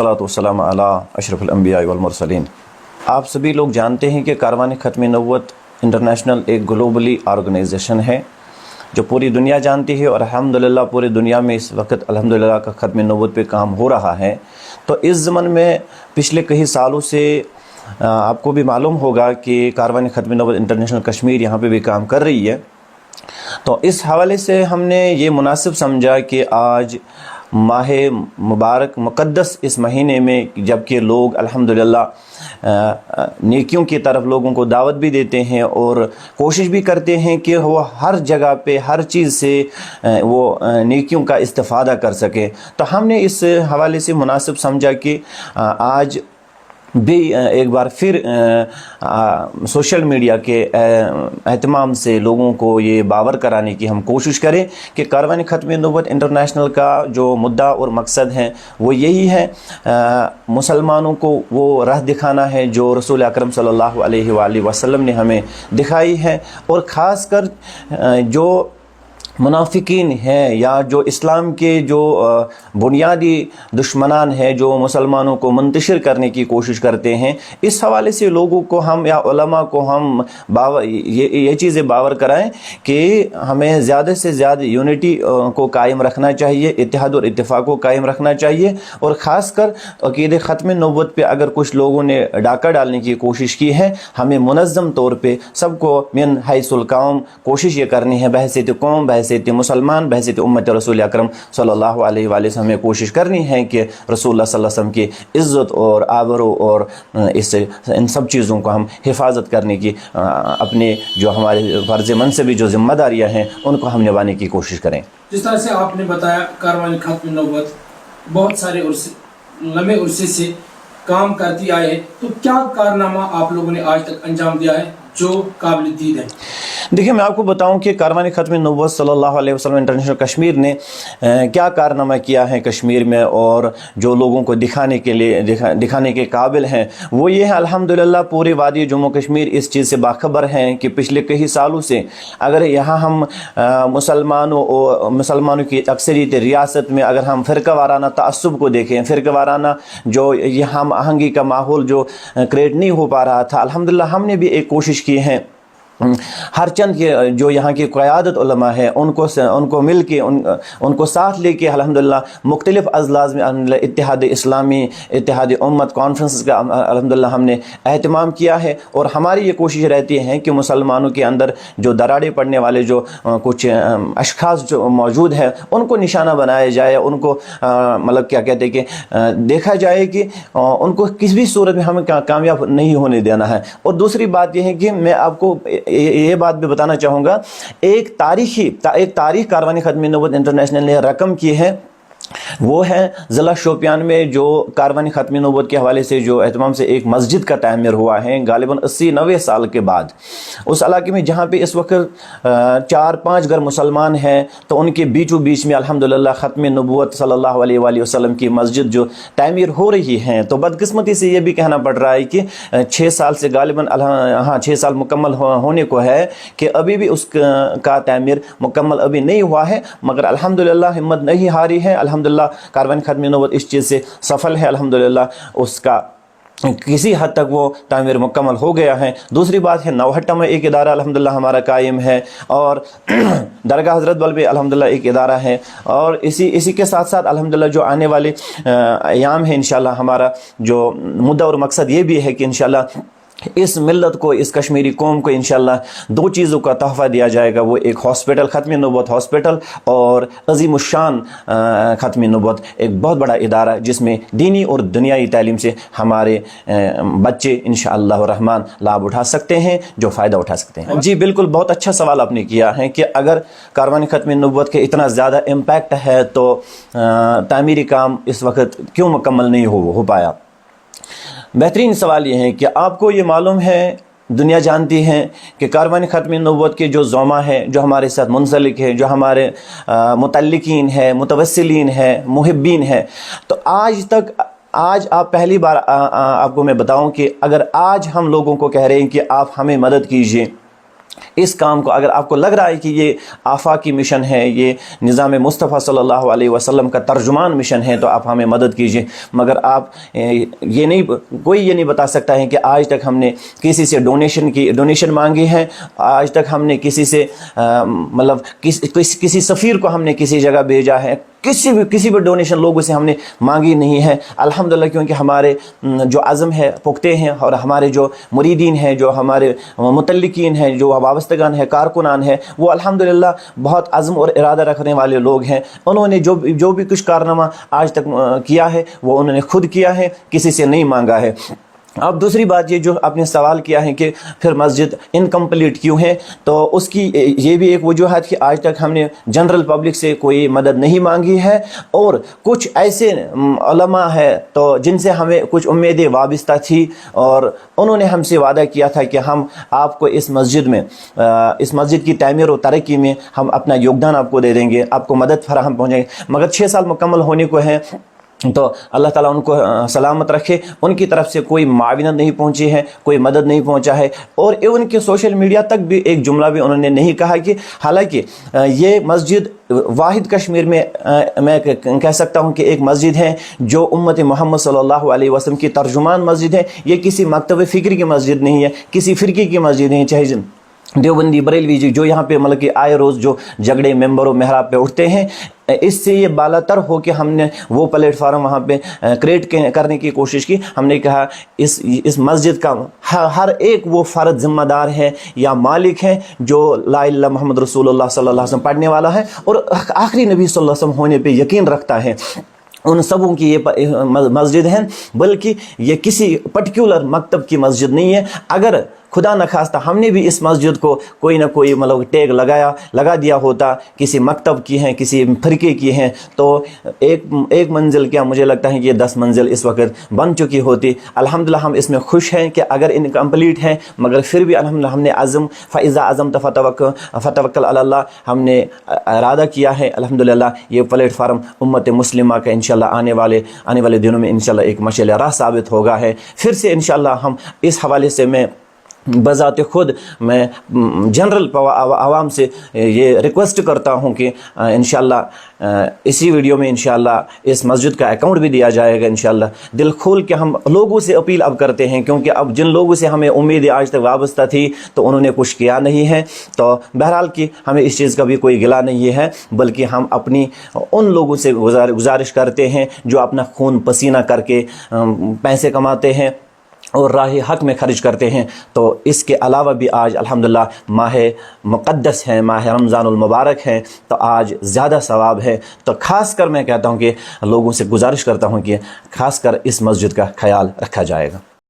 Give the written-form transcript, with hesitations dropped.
वस्सलातु वस्सलामु अला अशरफुल अंबिया वल मुरसलीन। आप सभी लोग जानते हैं कि कारवान ख़त्म नबूवत इंटरनेशनल एक ग्लोबली ऑर्गेनाइजेशन है जो पूरी दुनिया जानती है, और अल्हम्दुलिल्लाह पूरी दुनिया में इस वक्त अल्हम्दुलिल्लाह का ख़त्म नबूवत पे काम हो रहा है। तो इस ज़मन में पिछले कई सालों से आपको भी मालूम होगा कि कारवान ख़त्म नबूवत इंटरनेशनल कश्मीर यहाँ पे भी काम कर रही है। तो इस हवाले से हमने ये मुनासिब समझा कि आज माह मुबारक मुक़द्दस इस महीने में, जबकि लोग अल्हम्दुलिल्लाह नेकियों की तरफ लोगों को दावत भी देते हैं और कोशिश भी करते हैं कि वो हर जगह पे हर चीज़ से वो नेकियों का इस्तिफ़ादा कर सके, तो हमने इस हवाले से मुनासिब समझा कि आज भी एक बार फिर सोशल मीडिया के एहतमाम से लोगों को ये बावर कराने की हम कोशिश करें कि कारवान ख़त्म नबूवत इंटरनेशनल का जो मुद्दा और मकसद है वो यही है, मुसलमानों को वो राह दिखाना है जो रसूल अकरम सल्लल्लाहु अलैहि वसल्लम ने हमें दिखाई है, और ख़ास कर जो मुनाफिकीन हैं या जो इस्लाम के जो बुनियादी दुश्मनान हैं जो मुसलमानों को मुंतशिर करने की कोशिश करते हैं, इस हवाले से लोगों को हम या उलमा को हम ये चीज़ें बावर कराएं कि हमें ज़्यादा से ज़्यादा यूनिटी को कायम रखना चाहिए, इत्तेहाद और इत्तेफाक को कायम रखना चाहिए, और ख़ास कर अक़ीदे ख़त्म नबूवत पे अगर कुछ लोगों ने डाका डालने की कोशिश की है, हमें मुनज़्ज़म तौर पे सबको मिन हैसुल कौम कोशिश ये करनी है, बहसीत कौम, बहसीत मुसलमान, बहसीत उम्मत रसूल अकरम सल्लल्लाहु अलैहि वसल्लम हमें कोशिश करनी है कि रसूलुल्लाह सल्लल्लाहु अलैहि वसल्लम की इज़्ज़त और आबरू और इन सब चीज़ों को हम हिफाजत करने की अपने जो हमारे फ़र्ज़ मनसबी जो ज़िम्मेदारियाँ हैं उनको हम निभाने की कोशिश करें। जिस तरह से आपने बताया कारवान ख़त्म नबूवत बहुत सारे लंबे अरसे से काम करती आए है, तो क्या कारनामा आप लोगों ने आज तक अंजाम दिया है जो काबिल दीद है? देखिए, मैं आपको बताऊं कि कारवान ख़त्म नबूवत सल्लल्लाहु अलैहि वसल्लम इंटरनेशनल कश्मीर ने क्या कारनामा किया है कश्मीर में, और जो लोगों को दिखाने के लिए दिखाने के काबिल हैं वो ये है। अल्हम्दुलिल्लाह पूरे वादी जम्मू कश्मीर इस चीज़ से बाखबर हैं कि पिछले कई सालों से अगर यहाँ हम मुसलमानों की अक्सरियत रियासत में अगर हम फ़िरका वाराना तअस्सुब को देखें, फ़िरका वाराना जो यहाँ आहंगी का माहौल जो क्रिएट नहीं हो पा रहा था, अल्हम्दुलिल्लाह हमने भी एक कोशिश की है हर चंद के जो यहाँ की क़यादत उलमा है उनको मिल के उनको साथ लेके अल्हम्दुलिल्लाह मुख्तलिफ़ अजलास में अल्हम्दुलिल्लाह इत्तेहाद इस्लामी, इत्तेहाद उम्मत कॉन्फ्रेंस का अल्हम्दुलिल्लाह हमने एहतमाम किया है, और हमारी ये कोशिश रहती है कि मुसलमानों के अंदर जो दराड़े पड़ने वाले जो कुछ अशख़ास जो मौजूद है उनको निशाना बनाया जाए, उनको मतलब क्या कहते हैं कि देखा जाए कि उनको किसी भी सूरत में हमें कामयाब नहीं होने देना है। और दूसरी बात यह है कि मैं आपको ये बात भी बताना चाहूँगा, एक तारीख कारवान ख़त्म नबूवत इंटरनेशनल ने रकम की है, वो है ज़िला शोपियान में जो कारवान ख़त्म नबूवत के हवाले से जो एहतमाम से एक मस्जिद का तामीर हुआ है गालिबन 80-90 साल के बाद, उस इलाके में जहाँ पे इस वक्त 4-5 घर मुसलमान हैं, तो उनके बीचों बीच में अल्हम्दुलिल्लाह ख़त्म नबूवत सल्लल्लाहु अलैहि वसल्लम की मस्जिद जो तामीर हो रही है। तो बदकिस्मती से ये भी कहना पड़ रहा है कि 6 साल से गालिबन 6 साल मुकम्मल होने को है कि अभी भी उसका तामीर मुकम्मल अभी नहीं हुआ है, मगर अल्हम्दुलिल्लाह हिम्मत नहीं हारी है। अल्हम्दुलिल्लाह कारवान ख़त्म नबूवत इस चीज़ से सफल है, अल्हम्दुलिल्लाह उसका किसी हद तक वो तामीर मुकम्मल हो गया है। दूसरी बात है नौहट्टा में एक इदारा अल्हम्दुलिल्लाह हमारा कायम है, और दरगाह हज़रत बल भी अल्हम्दुलिल्लाह एक इदारा है, और इसी के साथ साथ अल्हम्दुलिल्लाह जो आने वाले अयाम है इंशाअल्लाह हमारा जो मुद्दा और मकसद ये भी है कि इंशाअल्लाह इस मिल्लत को, इस कश्मीरी कौम को इंशाअल्लाह 2 चीज़ों का तोहफ़ा दिया जाएगा, वो एक हॉस्पिटल ख़त्म नबूवत हॉस्पिटल और अज़ीमुश्शान ख़त्म नबूवत एक बहुत बड़ा इदारा जिसमें दीनी और दुनियाई तालीम से हमारे बच्चे इंशाअल्लाह रहमान लाभ उठा सकते हैं, जो फ़ायदा उठा सकते हैं। जी बिल्कुल, बहुत अच्छा सवाल आपने किया है कि अगर कारवान ख़त्म नबूवत के इतना ज़्यादा इम्पैक्ट है तो तामीरी काम इस वक्त क्यों मुकम्मल नहीं हो पाया। बेहतरीन सवाल ये है कि आपको ये मालूम है, दुनिया जानती है कि कारवान ख़त्म नबूवत के जो ज़ोमा है, जो हमारे साथ मुंसलिक है, जो हमारे मुतल्लिकीन है, मुतवस्सिलीन है, मुहिब्बीन है, तो आज आप पहली बार आपको मैं बताऊं कि अगर आज हम लोगों को कह रहे हैं कि आप हमें मदद कीजिए, اس کام کو اگر آپ کو لگ رہا ہے کہ یہ آفاقی مشن ہے، یہ نظام مصطفیٰ صلی اللہ علیہ وسلم کا ترجمان مشن ہے، تو آپ ہمیں مدد کیجیے۔ مگر آپ کوئی یہ نہیں بتا سکتا ہے کہ آج تک ہم نے کسی سے ڈونیشن مانگی ہے، آج تک ہم نے کسی سے مطلب کسی سفیر کو ہم نے کسی جگہ بھیجا ہے، کسی بھی ڈونیشن لوگوں سے ہم نے مانگی نہیں ہے الحمدللہ، کیونکہ ہمارے جو عزم ہے پختہ ہیں، اور ہمارے جو مریدین ہیں، جو ہمارے متعلقین ہیں، جو وابستگان ہیں، کارکنان ہیں، وہ الحمدللہ بہت عزم اور ارادہ رکھنے والے لوگ ہیں۔ انہوں نے جو بھی کچھ کارنامہ آج تک کیا ہے وہ انہوں نے خود کیا ہے، کسی سے نہیں مانگا ہے۔ اب دوسری بات یہ جو آپ نے سوال کیا ہے کہ پھر مسجد انکمپلیٹ کیوں ہے، تو اس کی یہ بھی ایک وجوہات کہ آج تک ہم نے جنرل پبلک سے کوئی مدد نہیں مانگی ہے، اور کچھ ایسے علماء ہے تو جن سے ہمیں کچھ امیدیں وابستہ تھی، اور انہوں نے ہم سے وعدہ کیا تھا کہ ہم آپ کو اس مسجد کی تعمیر و ترقی میں ہم اپنا یوگدان آپ کو دے دیں گے، آپ کو مدد فراہم پہنچائیں گے۔ مگر 6 سال مکمل ہونے کو ہیں، تو اللہ تعالیٰ ان کو سلامت رکھے، ان کی طرف سے کوئی معاونت نہیں پہنچی ہے، کوئی مدد نہیں پہنچا ہے، اور ایون کہ سوشل میڈیا تک بھی ایک جملہ بھی انہوں نے نہیں کہا کہ حالانکہ یہ مسجد واحد کشمیر میں میں کہہ سکتا ہوں کہ ایک مسجد ہے جو امت محمد صلی اللہ علیہ وسلم کی ترجمان مسجد ہے، یہ کسی مکتب فکری کی مسجد نہیں ہے، کسی فرقے کی مسجد نہیں، چاہے دیوبندی بریلوی جی جو یہاں پہ مطلب کہ آئے روز جو جھگڑے ممبر و محراب پہ اٹھتے ہیں، اس سے یہ بالا تر ہو کہ ہم نے وہ پلیٹ فارم وہاں پہ کریٹ کرنے کی کوشش کی۔ ہم نے کہا اس مسجد کا ہر ایک وہ فرد ذمہ دار ہے یا مالک ہے جو لا الہ الا اللہ محمد رسول اللہ صلی اللہ علیہ وسلم پڑھنے والا ہے اور آخری نبی صلی اللہ علیہ وسلم ہونے پہ یقین رکھتا ہے، ان سبوں کی یہ مسجد ہے، بلکہ یہ کسی پرٹیکولر مکتب کی مسجد نہیں ہے۔ اگر خدا نخواستہ ہم نے بھی اس مسجد کو کوئی نہ کوئی مطلب ٹیگ لگا دیا ہوتا، کسی مکتب کی ہیں، کسی فرقے کی ہیں، تو ایک منزل کیا مجھے لگتا ہے کہ 10 منزل اس وقت بن چکی ہوتی۔ الحمدللہ ہم اس میں خوش ہیں کہ اگر انکمپلیٹ ہیں، مگر پھر بھی الحمدللہ ہم نے عزم فَإِذَا عَزَمْتَ فَتَوَكَّلْ عَلَى اللَّهِ ہم نے ارادہ کیا ہے الحمدللہ یہ پلیٹ فارم امت مسلمہ کا انشاءاللہ آنے والے دنوں میں انشاءاللہ ایک مشعل راہ ثابت ہوگا ہے۔ پھر سے انشاءاللہ ہم اس حوالے سے میں بذات خود میں جنرل عوام سے یہ ریکویسٹ کرتا ہوں کہ انشاءاللہ اسی ویڈیو میں انشاءاللہ اس مسجد کا اکاؤنٹ بھی دیا جائے گا انشاءاللہ۔ دل کھول کے ہم لوگوں سے اپیل اب کرتے ہیں، کیونکہ اب جن لوگوں سے ہمیں امید آج تک وابستہ تھی تو انہوں نے کچھ کیا نہیں ہے، تو بہرحال کہ ہمیں اس چیز کا بھی کوئی گلہ نہیں ہے، بلکہ ہم اپنی ان لوگوں سے گزارش کرتے ہیں جو اپنا خون پسینہ کر کے پیسے کماتے ہیں اور راہ حق میں خرچ کرتے ہیں۔ تو اس کے علاوہ بھی آج الحمدللہ ماہ مقدس ہے، ماہ رمضان المبارک ہے، تو آج زیادہ ثواب ہے۔ تو خاص کر میں کہتا ہوں کہ لوگوں سے گزارش کرتا ہوں کہ خاص کر اس مسجد کا خیال رکھا جائے گا۔